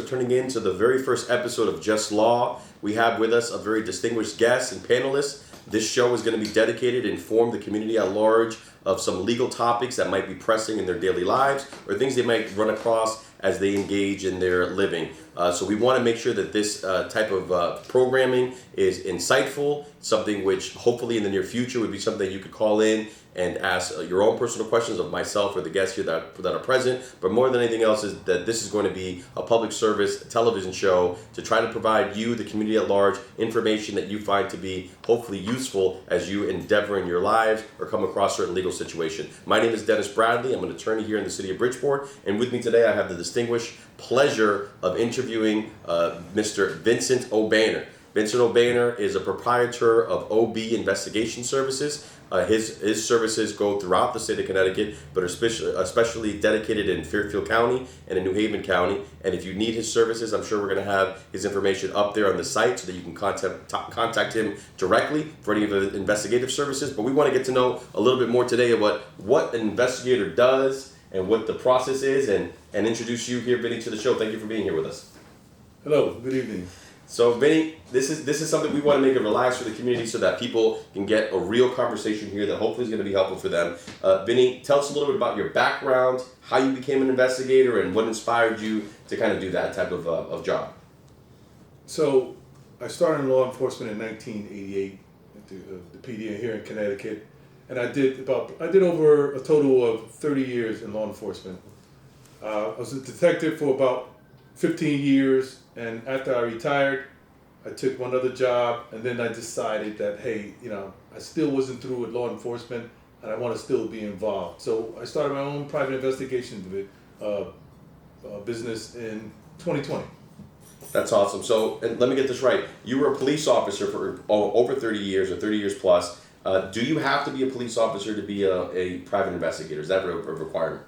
for tuning in to the very first episode of Just Law. We have with us a very distinguished guest and panelist. This show is going to be dedicated to inform the community at large of some legal topics that might be pressing in their daily lives or things they might run across as they engage in their living. So we want to make sure that this type of programming is insightful, something which hopefully in the near future would be something you could call in and ask your own personal questions of myself or the guests here that are present. But more than anything else is that this is going to be a public service television show to try to provide you, the community at large, information that you find to be hopefully useful as you endeavor in your lives or come across certain legal situation. My name is Dennis Bradley. I'm an attorney here in the city of Bridgeport. And with me today, I have the distinguished pleasure of interviewing Mr. Vincent O'Banner. Vincent O'Banner is a proprietor of OB Investigation Services. His services go throughout the state of Connecticut, but are especially dedicated in Fairfield County and in New Haven County. And if you need his services, I'm sure we're going to have his information up there on the site so that you can contact him directly for any of the investigative services. But we want to get to know a little bit more today about what an investigator does and what the process is, and introduce you here, Vinny, to the show. Thank you for being here with us. Hello, good evening. So, Vinny, this is something we want to make it relaxed for the community so that people can get a real conversation here that hopefully is going to be helpful for them. Vinny, tell us a little bit about your background, how you became an investigator, and what inspired you to kind of do that type of job. So, I started in law enforcement in 1988 at the PD here in Connecticut, and I did over a total of 30 years in law enforcement. I was a detective for about 15 years, and after I retired, I took one other job, and then I decided that, hey, I still wasn't through with law enforcement, and I want to still be involved. So I started my own private investigation business in 2020. That's awesome. So, and let me get this right. You were a police officer for over 30 years or 30 years plus. Do you have to be a police officer to be a private investigator? Is that a requirement?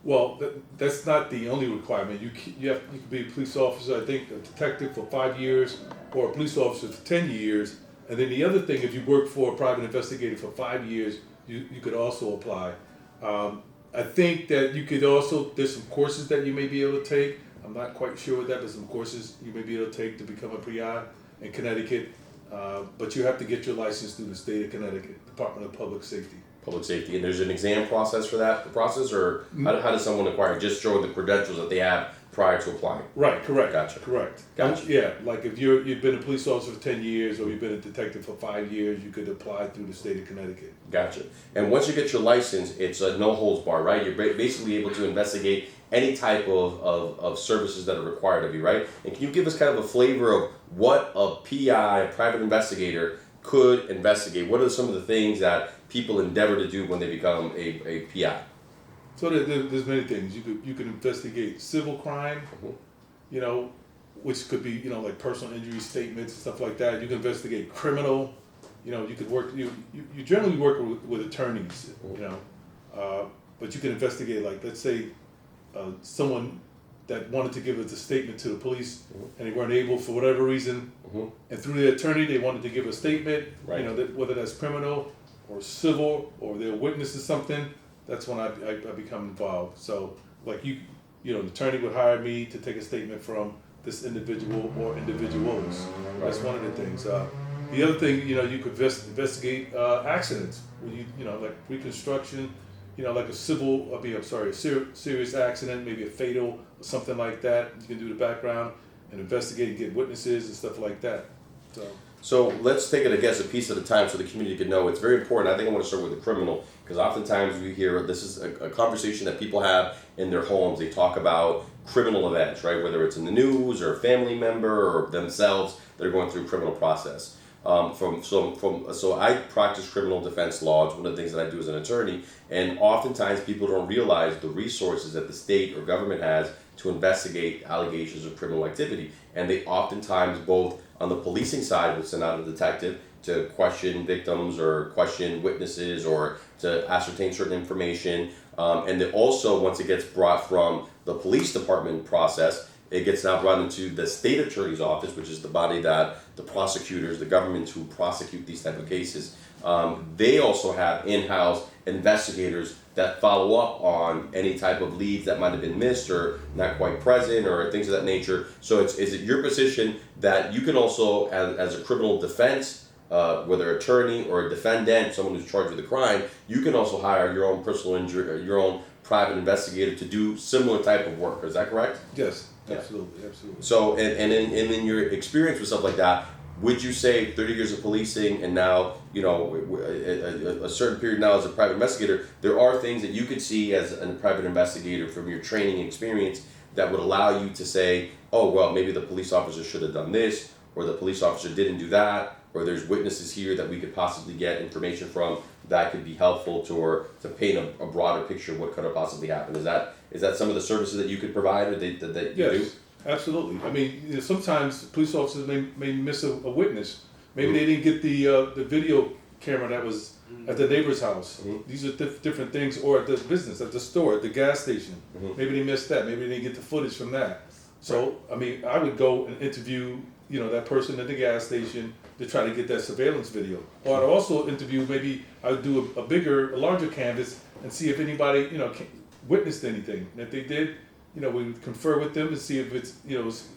Well, that's not the only requirement. You can be a police officer, I think, a detective for 5 years, or a police officer for 10 years. And then the other thing, if you work for a private investigator for 5 years, you could also apply. I think that you could also, there's some courses that you may be able to take. I'm not quite sure what that, but some courses you may be able to take to become a PI in Connecticut. But you have to get your license through the state of Connecticut, Department of Public Safety. Public safety, and there's an exam process for that process, or how does someone acquire? Just show the credentials that they have prior to applying. Right. Correct. Gotcha. Correct. Gotcha. Yeah, like if you've been a police officer for 10 years, or you've been a detective for 5 years, you could apply through the state of Connecticut. Gotcha. And once you get your license, it's a no holds bar, right? You're basically able to investigate any type of services that are required of you, right? And can you give us kind of a flavor of what a PI, a private investigator, could investigate? What are some of the things that people endeavor to do when they become a PI? So there's many things. You could investigate civil crime, which could be like personal injury statements and stuff like that. You can investigate criminal. You could work. You generally work with attorneys. But you can investigate, like, let's say someone that wanted to give us a statement to the police, and they weren't able for whatever reason, and through the attorney they wanted to give a statement. Right. Whether that's criminal or civil, or they're witness to something. That's when I become involved. So, like the attorney would hire me to take a statement from this individual or individuals. Right. That's one of the things. The other thing, you could investigate accidents. Like reconstruction. Like a serious accident, maybe a fatal or something like that. You can do the background and investigate and get witnesses and stuff like that. So let's take it, I guess, a piece at a time so the community can know. It's very important. I think I want to start with the criminal, because oftentimes we hear this is a conversation that people have in their homes. They talk about criminal events, right? Whether it's in the news or a family member or themselves that are going through a criminal process. So I practice criminal defense law. It's one of the things that I do as an attorney, and oftentimes people don't realize the resources that the state or government has to investigate allegations of criminal activity, and they oftentimes, both on the policing side, will send out a detective to question victims or question witnesses or to ascertain certain information, and then also, once it gets brought from the police department process, it gets now brought into the state attorney's office, which is the body that the prosecutors, the government who prosecute these type of cases, they also have in-house investigators that follow up on any type of leads that might have been missed or not quite present or things of that nature. So is it your position that you can also, as a criminal defense, whether attorney or a defendant, someone who's charged with a crime, you can also hire your own personal injury or your own private investigator to do similar type of work? Is that correct? Yes, absolutely, absolutely. So, and in your experience with stuff like that, would you say 30 years of policing and now, a certain period now as a private investigator, there are things that you could see as a private investigator from your training and experience that would allow you to say, oh, well, maybe the police officer should have done this, or the police officer didn't do that, or there's witnesses here that we could possibly get information from that could be helpful to paint a broader picture of what could have possibly happened. Is that some of the services that you could provide or that you do? Yes, absolutely. I mean, sometimes police officers may miss a witness. Maybe they didn't get the video camera that was at the neighbor's house. These are different things, or at the business, at the store, at the gas station. Maybe they missed that. Maybe they didn't get the footage from that. So, I mean, I would go and interview, that person at the gas station to try to get that surveillance video. Or I'd also interview, maybe I would do a larger canvas and see if anybody, witnessed anything. And if they did, we would confer with them and see if it's,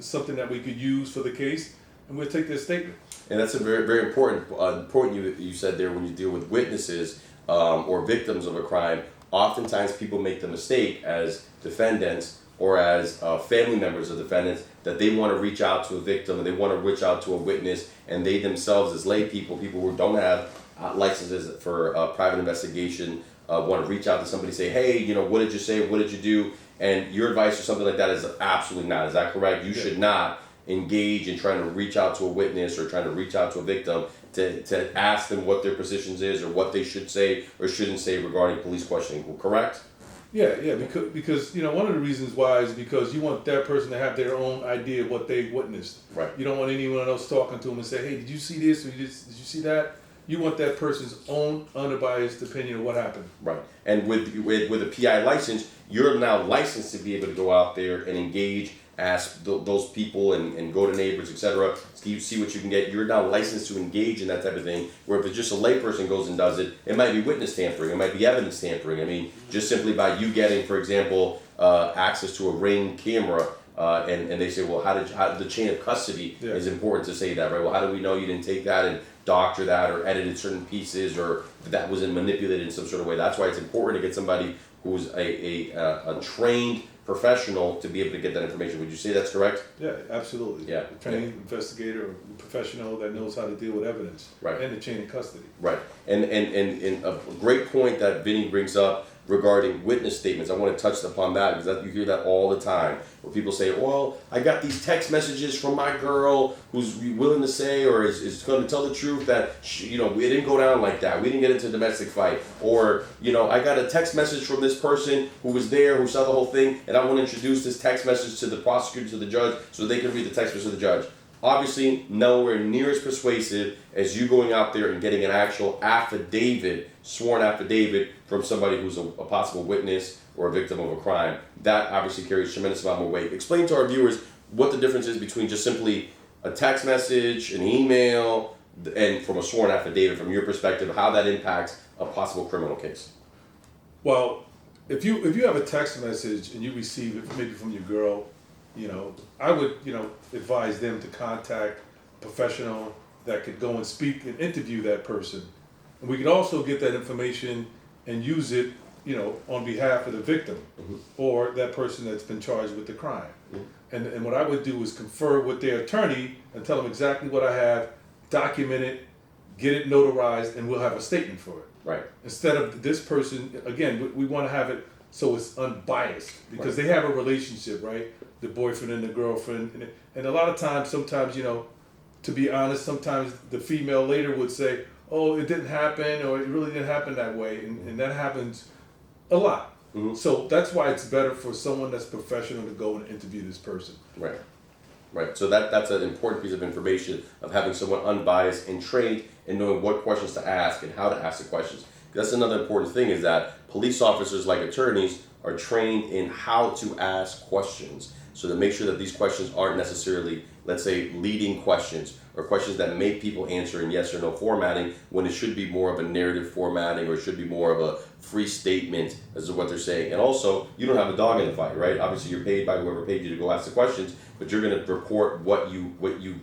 something that we could use for the case, and we'll take their statement. And that's a very, very important point you said there when you deal with witnesses or victims of a crime. Oftentimes people make the mistake as defendants or as family members of defendants that they want to reach out to a victim and they want to reach out to a witness, and they themselves as lay people who don't have licenses for private investigation, want to reach out to somebody and say, hey, what did you say? What did you do? And your advice or something like that is absolutely not. Is that correct? You should not engage in trying to reach out to a witness or trying to reach out to a victim to ask them what their positions is or what they should say or shouldn't say regarding police questioning. Correct? Yeah, because one of the reasons why is because you want that person to have their own idea of what they witnessed. Right. You don't want anyone else talking to them and say, hey, did you see this or did you see that? You want that person's own unbiased opinion of what happened. Right. And with a PI license, you're now licensed to be able to go out there and engage, ask those people and go to neighbors, etc. See what you can get. You're now licensed to engage in that type of thing. Where if it's just a layperson goes and does it, it might be witness tampering, it might be evidence tampering. I mean, just simply by you getting, for example, access to a Ring camera, and they say, well, how the chain of custody is important to say that, right? Well, how do we know you didn't take that and doctor that or edited certain pieces or that wasn't manipulated in some sort of way? That's why it's important to get somebody who's a trained professional to be able to get that information. Would you say that's correct? Yeah, absolutely. Yeah. A trained investigator or professional that knows how to deal with evidence. Right. And the chain of custody. Right. And a great point that Vinny brings up regarding witness statements. I want to touch upon that because you hear that all the time where people say, well, I got these text messages from my girl who's willing to say or is going to tell the truth that it didn't go down like that. We didn't get into a domestic fight. Or, I got a text message from this person who was there, who saw the whole thing, and I want to introduce this text message to the prosecutor, to the judge, so they can read the text message to the judge. Obviously, nowhere near as persuasive as you going out there and getting an actual affidavit, sworn affidavit from somebody who's a possible witness or a victim of a crime. That obviously carries a tremendous amount more weight. Explain to our viewers what the difference is between just simply a text message, an email, and from a sworn affidavit from your perspective, how that impacts a possible criminal case. Well, if you have a text message and you receive it maybe from your girl, I would, advise them to contact a professional that could go and speak and interview that person. And we could also get that information and use it, on behalf of the victim or that person that's been charged with the crime. And what I would do is confer with their attorney and tell them exactly what I have, document it, get it notarized, and we'll have a statement for it. Right. Instead of this person, again, we want to have it so it's unbiased because they have a relationship, right? The boyfriend and the girlfriend. And a lot of times, sometimes, to be honest, sometimes the female later would say, oh, it didn't happen or it really didn't happen that way. And that happens a lot. So that's why it's better for someone that's professional to go and interview this person. Right. Right. So that's an important piece of information of having someone unbiased and trained in knowing what questions to ask and how to ask the questions. That's another important thing is that police officers, like attorneys, are trained in how to ask questions. so to make sure that these questions aren't necessarily, let's say, leading questions or questions that make people answer in yes or no formatting when it should be more of a narrative formatting or it should be more of a free statement as to what they're saying. And also, you don't have a dog in the fight, right? Obviously, you're paid by whoever paid you to go ask the questions, but you're going to report what you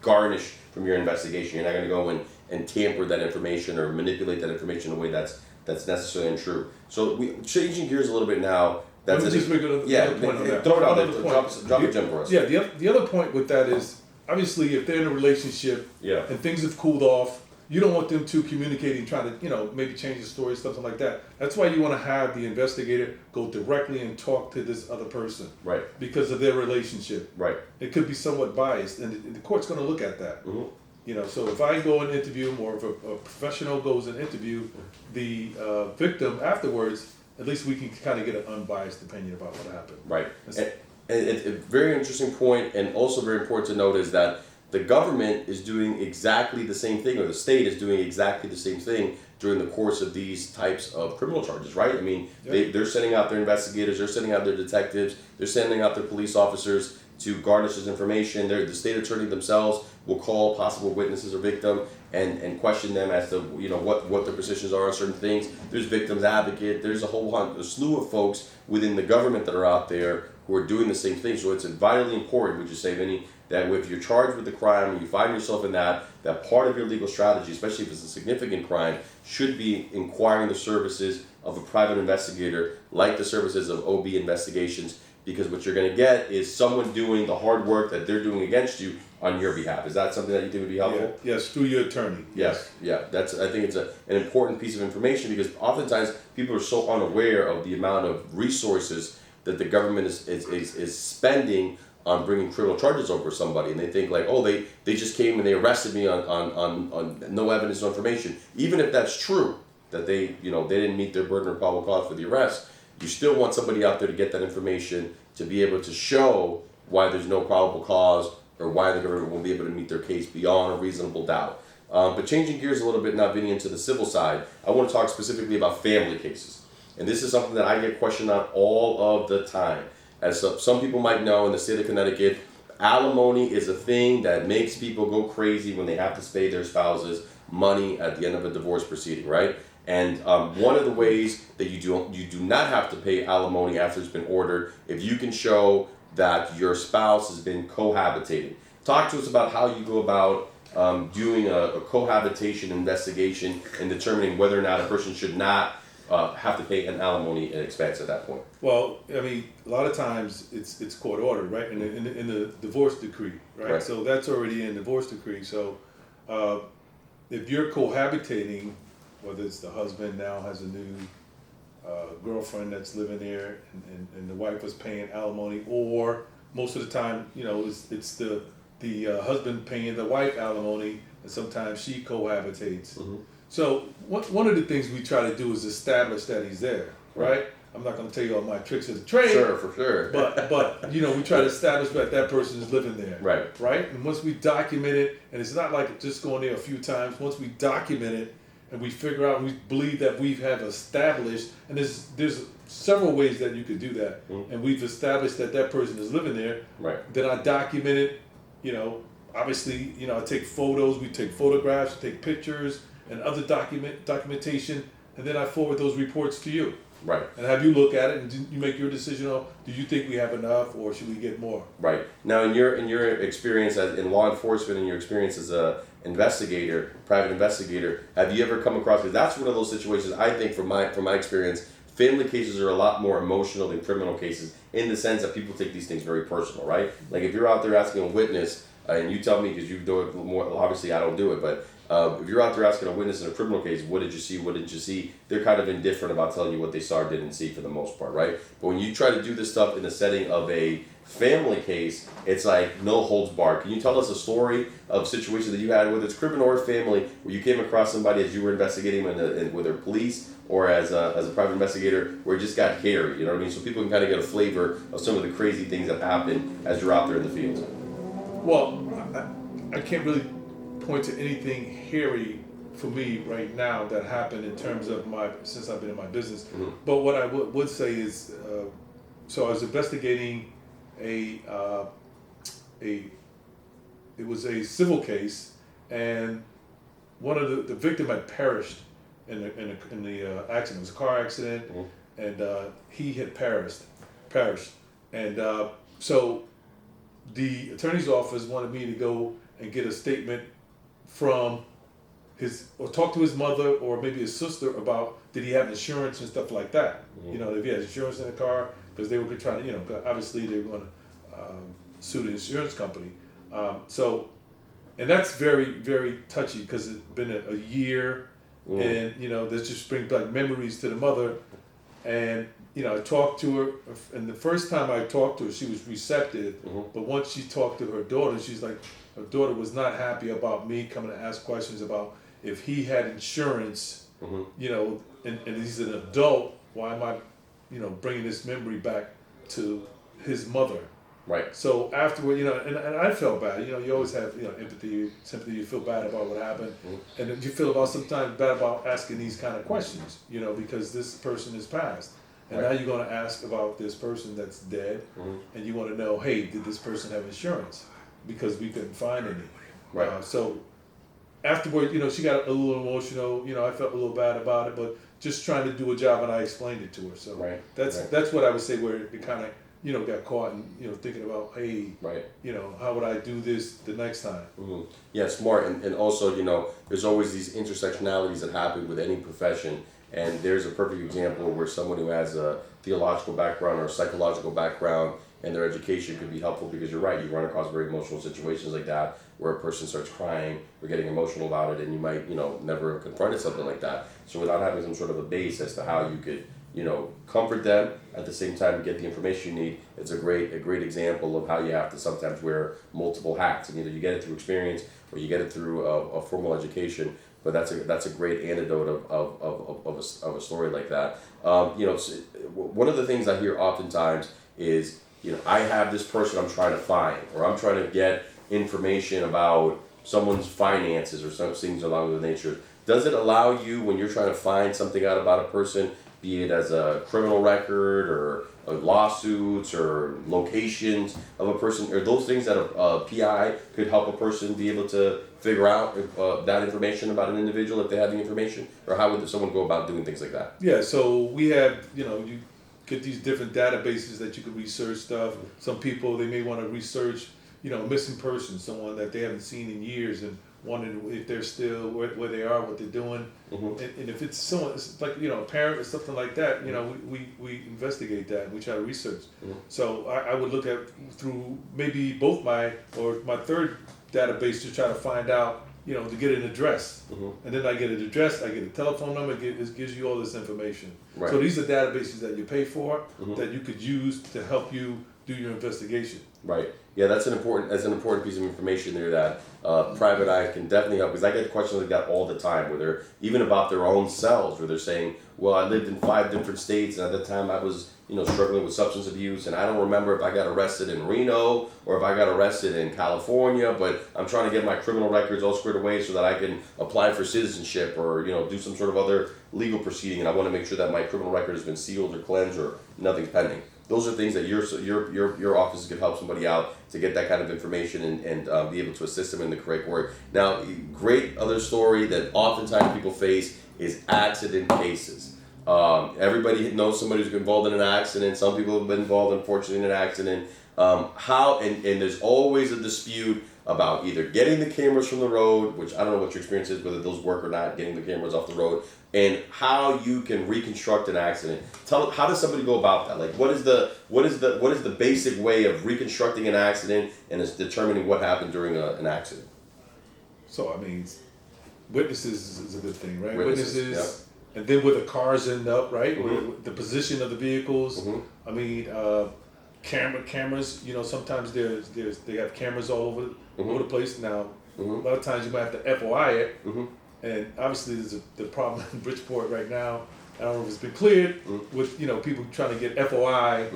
garnish from your investigation. You're not going to go and tamper that information or manipulate that information in a way that's necessarily untrue. So we changing gears a little bit now. Let me just make another point on that. Throw it out there. Another Drop a gem for us. Yeah, the other point with that is, obviously, if they're in a relationship and things have cooled off, you don't want them to communicating, trying to, maybe change the story, something like that. That's why you want to have the investigator go directly and talk to this other person. Right. Because of their relationship. Right. It could be somewhat biased, and the court's going to look at that. Mm-hmm. So if I go and interview him, or if a professional goes and interview the victim afterwards, at least we can kind of get an unbiased opinion about what happened. Right. And it's a very interesting point, and also very important to note is that the government is doing exactly the same thing, or the state is doing exactly the same thing during the course of these types of criminal charges, right? I mean, they're sending out their investigators, they're sending out their detectives, they're sending out their police officers to garnish this information. The state attorney themselves will call possible witnesses or victim and question them as to what their positions are on certain things. There's victims advocate. There's a slew of folks within the government that are out there who are doing the same thing. So it's vitally important, would you say, Vinny, that if you're charged with a crime and you find yourself in that part of your legal strategy, especially if it's a significant crime, should be inquiring the services of a private investigator like the services of OB Investigations, because what you're going to get is someone doing the hard work that they're doing against you on your behalf. Is that something that you think would be helpful? Yes, through your attorney. Yes, yeah. I think it's an important piece of information, because oftentimes people are so unaware of the amount of resources that the government is spending on bringing criminal charges over somebody, and they think like, oh, they just came and they arrested me on no evidence, no information. Even if that's true, that they didn't meet their burden or probable cause for the arrest, you still want somebody out there to get that information to be able to show why there's no probable cause or why the government won't be able to meet their case beyond a reasonable doubt. But changing gears a little bit, now getting into the civil side, I want to talk specifically about family cases. And this is something that I get questioned on all of the time. As some people might know, in the state of Connecticut, alimony is a thing that makes people go crazy when they have to pay their spouses money at the end of a divorce proceeding, right? And one of the ways that you do not have to pay alimony after it's been ordered, if you can show that your spouse has been cohabitating. Talk to us about how you go about doing a cohabitation investigation and determining whether or not a person should not have to pay an alimony expense at that point. Well, I mean, a lot of times it's court ordered, right? In the divorce decree, right? So that's already in the divorce decree. So if you're cohabitating, whether it's the husband now has a new girlfriend that's living there, and the wife was paying alimony, or most of the time, it's the husband paying the wife alimony, and sometimes she cohabitates. Mm-hmm. So one of the things we try to do is establish that he's there, right? I'm not going to tell you all my tricks of the trade. Sure, for sure. But we try to establish that person is living there. Right? And once we document it, and it's not like just going there a few times, once we document it and we figure out, we believe that we have established, and there's several ways that you could do that, and we've established that person is living there, then I document it, obviously, I take photos, we take photographs, take pictures, and other documentation, and then I forward those reports to you. Right. And have you look at it, and you make your decision on, do you think we have enough, or should we get more? Right. Now, in your experience in law enforcement, and your experience as a private investigator, have you ever come across, because that's one of those situations, I think from my experience, family cases are a lot more emotional than criminal cases, in the sense that people take these things very personal, right? Like if you're out there asking a witness, and you tell me, because you do it more, obviously I don't do it, but if you're out there asking a witness in a criminal case, what did you see, what didn't you see, they're kind of indifferent about telling you what they saw or didn't see for the most part, right? But when you try to do this stuff in the setting of a family case, it's like no holds barred. Can you tell us a story of a situation that you had, whether it's criminal or family, where you came across somebody as you were investigating whether police or as a private investigator, where it just got hairy, you know what I mean? So people can kind of get a flavor of some of the crazy things that happen as you're out there in the field. Well, I can't really point to anything hairy for me right now that happened in terms of since I've been in my business. Mm-hmm. But what I would say is, so I was investigating it was a civil case, and one of the victim had perished in the accident. It was a car accident, and he had perished, and so the attorney's office wanted me to go and get a statement from or talk to his mother or maybe his sister about did he have insurance and stuff like that. You know, if he had insurance in the car, because they were trying to, obviously they were going to sue the insurance company. And that's very, very touchy because it's been a year, and this just brings back memories to the mother. And I talked to her, and the first time I talked to her, she was receptive. But once she talked to her daughter, she's like, her daughter was not happy about me coming to ask questions about if he had insurance, and he's an adult. Why am I, bringing this memory back to his mother? Right. So afterward, and I felt bad. You always have, empathy, sympathy. You feel bad about what happened, and then you feel sometimes bad about asking these kind of questions. Because this person is passed, and now you're going to ask about this person that's dead, and you want to know, hey, did this person have insurance? Because we couldn't find any. Right. So afterward, she got a little emotional. I felt a little bad about it, but just trying to do a job, and I explained it to her. So that's what I would say where it kind of got caught and thinking about, hey, how would I do this the next time? Yeah, smart. And also, there's always these intersectionalities that happen with any profession. And there's a perfect example where someone who has a theological background or a psychological background and their education could be helpful, because you're right, you run across very emotional situations like that where a person starts crying or getting emotional about it, and you might, never have confronted something like that. So without having some sort of a base as to how you could, comfort them, at the same time get the information you need, it's a great example of how you have to sometimes wear multiple hats, and either you get it through experience or you get it through a formal education. But that's a great antidote of a story like that. One of the things I hear oftentimes is, I have this person I'm trying to find, or I'm trying to get information about someone's finances or some things along those nature. Does it allow you, when you're trying to find something out about a person, be it as a criminal record or lawsuits or locations of a person, or those things that a PI could help a person be able to figure out that information about an individual if they have the information? Or how would someone go about doing things like that? Yeah, so we have, you get these different databases that you can research stuff. Some people, they may want to research, a missing person, someone that they haven't seen in years, and wondering if they're still where they are, what they're doing. And if it's someone, it's like, a parent or something like that, we investigate that and we try to research. So I would look at through maybe both my third database to try to find out, to get an address. And then I get an address, I get a telephone number, it gives you all this information. Right. So these are databases that you pay for, that you could use to help you do your investigation. Right. Yeah, that's an important piece of information there that private eye can definitely help, because I get questions like that all the time, where they're even about their own selves, where they're saying, well, I lived in 5 different states, and at the time I was struggling with substance abuse, and I don't remember if I got arrested in Reno or if I got arrested in California, but I'm trying to get my criminal records all squared away so that I can apply for citizenship or do some sort of other legal proceeding, and I want to make sure that my criminal record has been sealed or cleansed or nothing's pending. Those are things that your office could help somebody out to get that kind of information and be able to assist them in the correct way. Now, great other story that oftentimes people face is accident cases. Everybody knows somebody who's been involved in an accident. Some people have been involved, unfortunately, in an accident. And there's always a dispute about either getting the cameras from the road, which I don't know what your experience is, whether those work or not, getting the cameras off the road, and how you can reconstruct an accident. How does somebody go about that? Like, what is the basic way of reconstructing an accident and is determining what happened during an accident? So I mean, witnesses is a good thing, right? Witnesses. Yeah. And then where the cars end up, right? The position of the vehicles. I mean, cameras. Sometimes they have cameras all over the place now. A lot of times you might have to FOI it, and obviously there's the problem in Bridgeport right now. I don't know if it's been cleared with people trying to get FOI,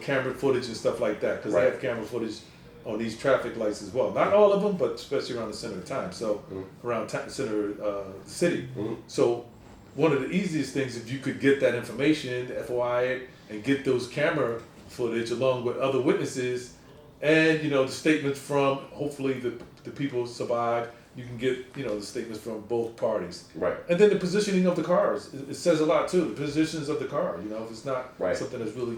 camera footage and stuff like that, because they have camera footage on these traffic lights as well. Not all of them, but especially around the center of town. So around center of the city. So one of the easiest things, if you could get that information, FOI it, and get those camera footage along with other witnesses, and the statements from hopefully the people survived. You can get the statements from both parties. Right. And then the positioning of the cars, it says a lot too. The positions of the car. If it's not something that's really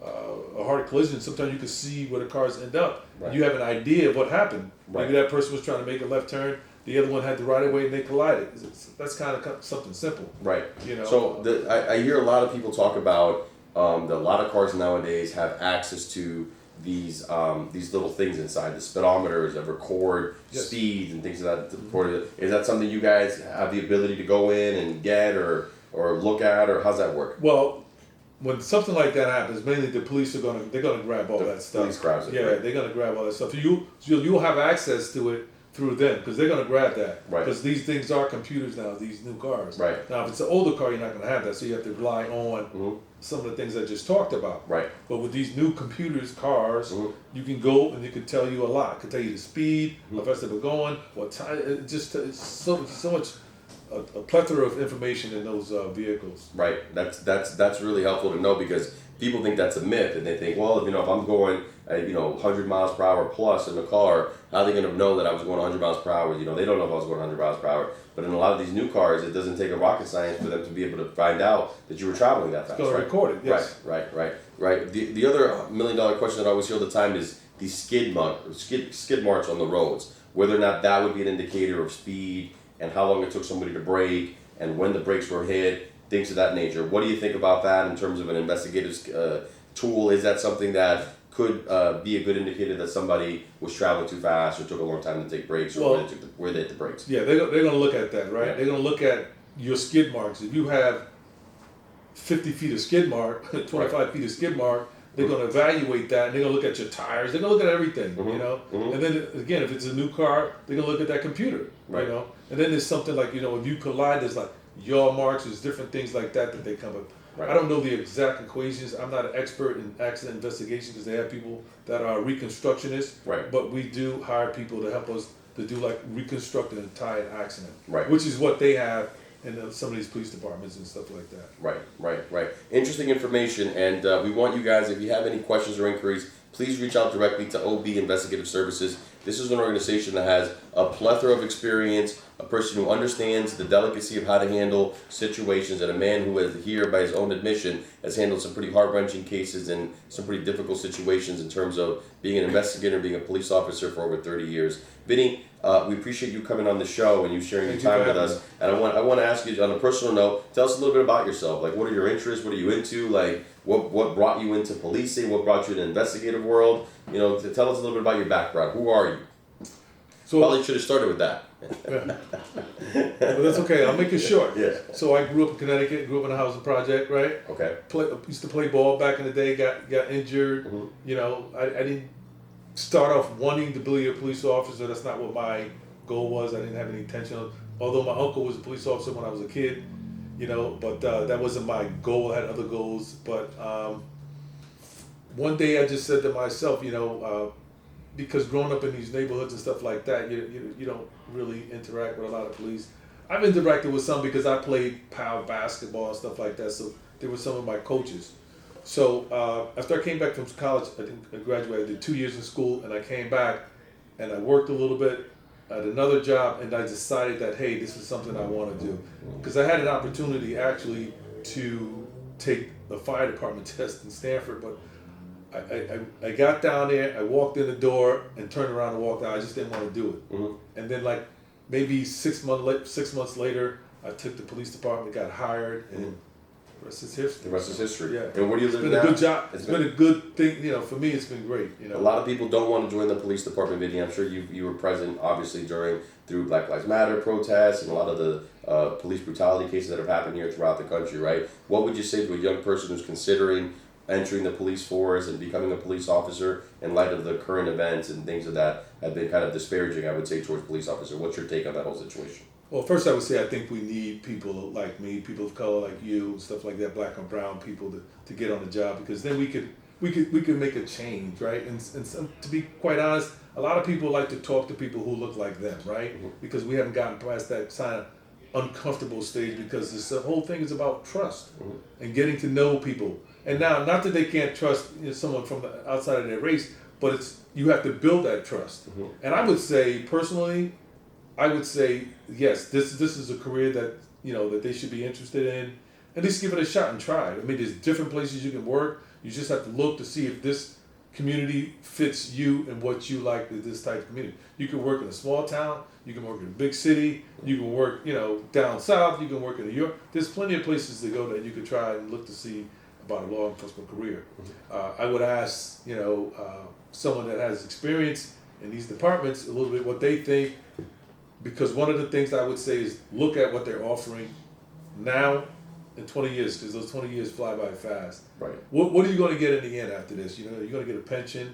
a hard collision, sometimes you can see where the cars end up. Right. You have an idea of what happened. Right. Maybe that person was trying to make a left turn. The other one had the right of way and they collided. That's kind of something simple. Right. So I hear a lot of people talk about that a lot of cars nowadays have access to these little things inside, the speedometers that record speeds and things of that. Is that something you guys have the ability to go in and get or look at, or how's that work? Well, when something like that happens, mainly the police are they're gonna grab all that stuff. Police grabs it. Yeah, right. they're gonna grab all that stuff. You'll have access to it through them because they're gonna grab that. Right. Because these things are computers now. These new cars. Right. Now, if it's an older car, you're not gonna have that, so you have to rely on some of the things I just talked about. Right. But with these new computers, cars, you can go and it can tell you a lot. It can tell you the speed, how fast they were going, what time. It's so much. A plethora of information in those vehicles. Right. That's really helpful to know, because people think that's a myth, and they think, well, if I'm going 100 miles per hour plus in the car, how are they going to know that I was going 100 miles per hour? They don't know if I was going 100 miles per hour. But in a lot of these new cars, it doesn't take a rocket science for them to be able to find out that you were traveling that fast. It's going to record it. Yes. Right. The other $1 million question that I always hear all the time is the skid marks on the roads. Whether or not that would be an indicator of speed, and how long it took somebody to brake, and when the brakes were hit, things of that nature. What do you think about that in terms of an investigative tool? Is that something that could be a good indicator that somebody was traveling too fast or took a long time to take brakes, or where they hit the brakes? Yeah, they're going to look at that, right? Yeah. They're going to look at your skid marks. If you have 50 feet of skid mark, 25 feet of skid mark, they're going to evaluate that, and they're going to look at your tires. They're going to look at everything, And then again, if it's a new car, they're going to look at that computer, And then there's something like, if you collide, there's like yaw marks, there's different things like that they come up. Right. I don't know the exact equations. I'm not an expert in accident investigation because they have people that are reconstructionists. Right. But we do hire people to help us to do like reconstruct an entire accident. Right. Which is what they have in some of these police departments and stuff like that. Right. Interesting information, and we want you guys, if you have any questions or inquiries, please reach out directly to OB Investigative Services. This is an organization that has a plethora of experience, a person who understands the delicacy of how to handle situations, and a man who has, here by his own admission, has handled some pretty heart-wrenching cases and some pretty difficult situations in terms of being an investigator, being a police officer for over 30 years. Vinny, we appreciate you coming on the show and you sharing your time with us. And I want to ask you, on a personal note, tell us a little bit about yourself. Like, what are your interests? What are you into? Like, what brought you into policing? What brought you in the investigative world? Tell us a little bit about your background. Who are you? So probably should have started with that. But that's okay. I'll make it short. Yeah. So I grew up in Connecticut. Grew up in a housing project. Right. Okay. Used to play ball back in the day. Got injured. I didn't start off wanting to be a police officer. That's not what my goal was. I didn't have any intention. Although my uncle was a police officer when I was a kid. But that wasn't my goal. I had other goals. But one day I just said to myself, because growing up in these neighborhoods and stuff like that, you don't really interact with a lot of police. I've interacted with some because I played PAL basketball and stuff like that, so they were some of my coaches. So after I came back from college, I graduated, I did 2 years in school, and I came back and I worked a little bit at another job, and I decided that, hey, this is something I want to do. Because I had an opportunity actually to take the fire department test in Stanford, but I got down there, I walked in the door and turned around and walked out. I just didn't want to do it. And then like maybe 6 months later, I took the police department, got hired, and the rest is history. The rest is history. Yeah. And where do you live now? It's been a good job. It's been a good thing. For me, it's been great. A lot of people don't want to join the police department, Vinny. I'm sure you were present, obviously, through Black Lives Matter protests and a lot of the police brutality cases that have happened here throughout the country, right? What would you say to a young person who's considering entering the police force and becoming a police officer in light of the current events and things that have been kind of disparaging, I would say, towards police officers? What's your take on that whole situation? Well, first I would say I think we need people like me, people of color like you, stuff like that, black and brown people to get on the job, because then we could make a change, right? And to be quite honest, a lot of people like to talk to people who look like them, right? Because we haven't gotten past that kind of uncomfortable stage, because the whole thing is about trust and getting to know people. And now, not that they can't trust someone from the outside of their race, but you have to build that trust. Mm-hmm. And I would say personally, yes, this is a career that that they should be interested in. At least give it a shot and try it. I mean, there's different places you can work. You just have to look to see if this community fits you and what you like with this type of community. You can work in a small town. You can work in a big city. You can work, down south. You can work in New York. There's plenty of places to go that you could try and look to see about a law enforcement career. I would ask, someone that has experience in these departments a little bit what they think, because one of the things I would say is look at what they're offering now in 20 years, because those 20 years fly by fast. Right. What are you going to get in the end after this? You're going to get a pension.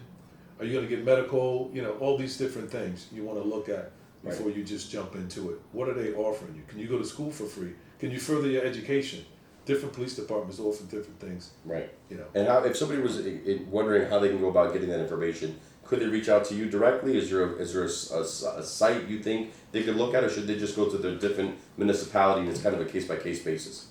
Are you going to get medical? All these different things you want to look at before you just jump into it. What are they offering you? Can you go to school for free? Can you further your education? Different police departments offer different things. Right. And how, if somebody was wondering how they can go about getting that information, could they reach out to you directly? Is there a site you think they could look at, or should they just go to the different municipality and it's kind of a case-by-case basis?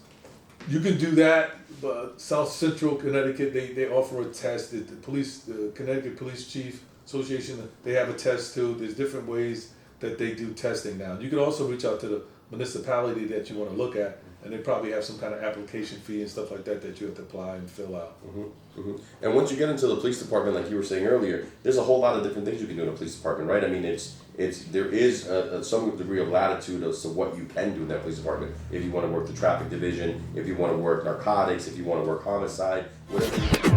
You can do that, but South Central Connecticut, they offer a test. The Connecticut Police Chief Association, they have a test too. There's different ways that they do testing now. You can also reach out to the municipality that you want to look at, and they probably have some kind of application fee and stuff like that that you have to apply and fill out. Mm-hmm. Mm-hmm. And once you get into the police department, like you were saying earlier, there's a whole lot of different things you can do in a police department, right? I mean, there is some degree of latitude as to what you can do in that police department. If you want to work the traffic division, if you want to work narcotics, if you want to work homicide, whatever.